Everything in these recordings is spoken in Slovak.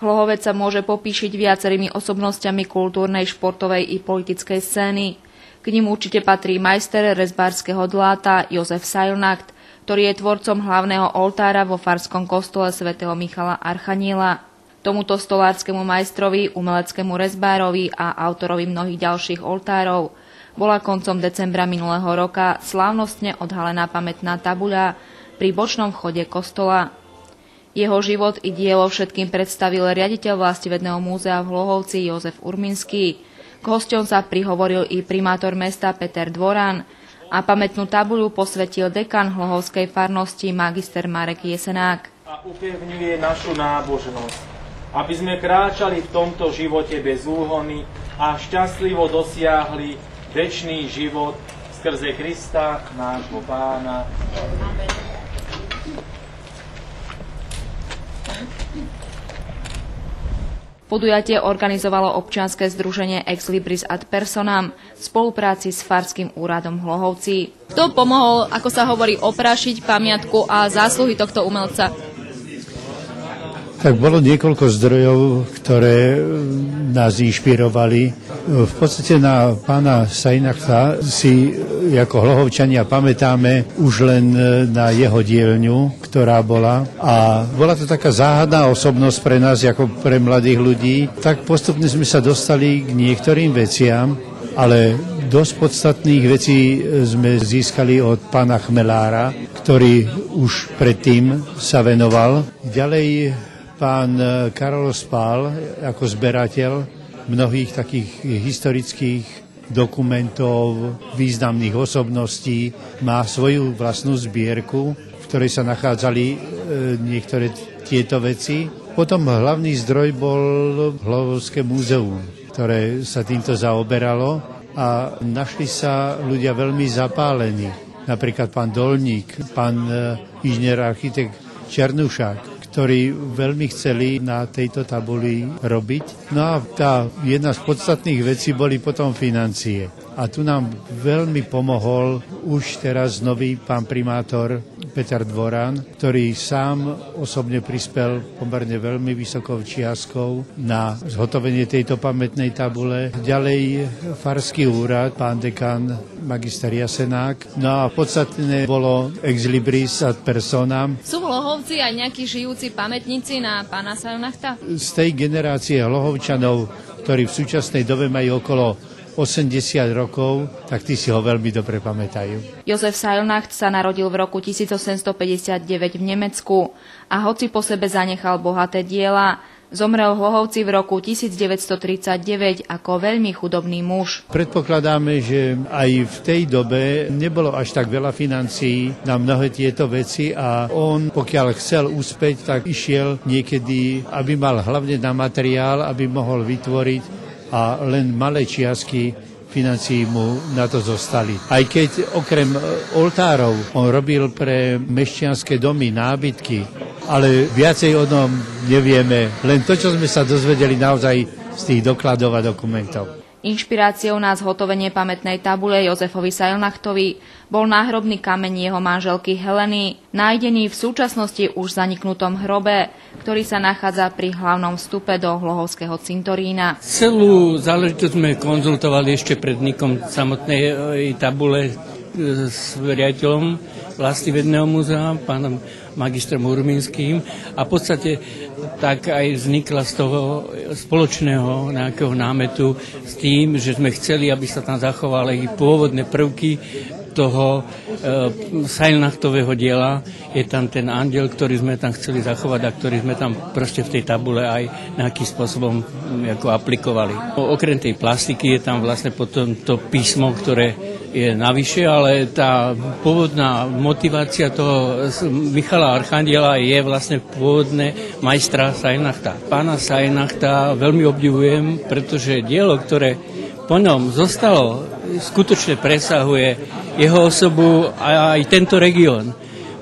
Hlohovec sa môže popíšiť viacerými osobnosťami kultúrnej, športovej i politickej scény. K nim určite patrí majster rezbárskeho dláta Jozef Sajlnacht, ktorý je tvorcom hlavného oltára vo farskom kostole svätého Michala Archaniela. Tomuto stolárskému majstrovi, umeleckému rezbárovi a autorovi mnohých ďalších oltárov bola koncom decembra minulého roka slávnostne odhalená pamätná tabuľa pri bočnom vchode kostola. Jeho život i dielo všetkým predstavil riaditeľ Vlastivedného múzea v Hlohovci Jozef Urminský. K hosťom sa prihovoril i primátor mesta Peter Dvoran a pamätnú tabuľu posvetil dekan Hlohovskej farnosti magister Marek Jesenák. A upevňuje našu nábožnosť, aby sme kráčali v tomto živote bez úhony a šťastlivo dosiahli večný život skrze Krista, nášho Pána. Amen. Podujatie organizovalo občianske združenie Ex Libris ad Personam v spolupráci s Farským úradom v Hlohovci. Kto pomohol, ako sa hovorí, oprášiť pamiatku a zásluhy tohto umelca? Tak bolo niekoľko zdrojov, ktoré nás inšpirovali. V podstate na pána Sajlnachta si ako Hlohovčania pamätáme už len na jeho dielňu, ktorá bola. A bola to taká záhadná osobnosť pre nás, ako pre mladých ľudí. Tak postupne sme sa dostali k niektorým veciam, ale dosť podstatných vecí sme získali od pána Chmelára, ktorý už predtým sa venoval. Ďalej pán Karol Spál ako zberateľ mnohých takých historických dokumentov, významných osobností, má svoju vlastnú zbierku, v ktorej sa nachádzali niektoré tieto veci. Potom hlavný zdroj bol Hlohovské múzeum, ktoré sa týmto zaoberalo a našli sa ľudia veľmi zapálení. Napríklad pán Dolník, pán inžinier architekt Černušák, ktorí veľmi chceli na tejto tabuli robiť. No a tá jedna z podstatných vecí boli potom financie. A tu nám veľmi pomohol už teraz nový pán primátor Peter Dvoran, ktorý sám osobne prispel pomerne veľmi vysokou čiastkou na zhotovenie tejto pamätnej tabule. Ďalej Farský úrad, pán dekan magister Jesenák. No a podstatné bolo Ex Libris ad Personam. Sú v Hlohovci aj nejakí žijúci pamätníci na pána Sajlnachta? Z tej generácie Hlohovčanov, ktorí v súčasnej dobe majú okolo 80 rokov, tak tí si ho veľmi dobre pamätajú. Jozef Sajlnacht sa narodil v roku 1859 v Nemecku a hoci po sebe zanechal bohaté diela, zomrel v Hlohovci v roku 1939 ako veľmi chudobný muž. Predpokladáme, že aj v tej dobe nebolo až tak veľa financií na mnohé tieto veci a on, pokiaľ chcel úspeť, tak išiel niekedy, aby mal hlavne na materiál, aby mohol vytvoriť a len malé čiastky financií mu na to zostali. Aj keď okrem oltárov on robil pre mešťanské domy nábytky, ale viacej o tom nevieme. Len to, čo sme sa dozvedeli naozaj z tých dokladov a dokumentov. Inšpiráciou na zhotovenie pamätnej tabule Jozefovi Sajlnachtovi bol náhrobný kameň jeho manželky Heleny, nájdený v súčasnosti už zaniknutom hrobe, ktorý sa nachádza pri hlavnom vstupe do Hlohovského cintorína. Celú záležitosť sme konzultovali ešte pred vznikom samotnej tabule s riaditeľom Vlastivedného múzea, pánom magistrom Urminským a v podstate tak aj vznikla z toho spoločného nejakého námetu s tým, že sme chceli, aby sa tam zachovali pôvodné prvky toho Sajlnachtového diela. Je tam ten andiel, ktorý sme tam chceli zachovať a ktorý sme tam proste v tej tabule aj nejakým spôsobom ako aplikovali. Okrem tej plastiky je tam vlastne potom to písmo, ktoré je navyše, ale tá pôvodná motivácia toho Michala Archaniela je vlastne pôvodné majstra Sajlnachta. Pána Sajlnachta veľmi obdivujem, pretože dielo, ktoré po ňom zostalo, skutočne presahuje jeho osobu a aj tento región.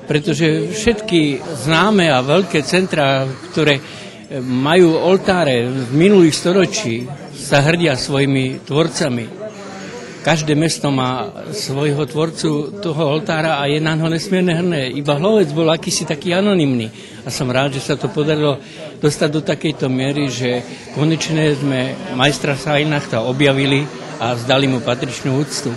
Pretože všetky známe a veľké centrá, ktoré majú oltáre v minulých storočí, sa hrdia svojimi tvorcami. Každé mesto má svojho tvorcu toho oltára a je na ňo nesmierne hrdé. Iba Hlovec bol akýsi taký anonymný. a som rád, že sa to podarilo dostať do takejto miery, že konečne sme majstra Sajnachta objavili a vzdali mu patričnú úctu.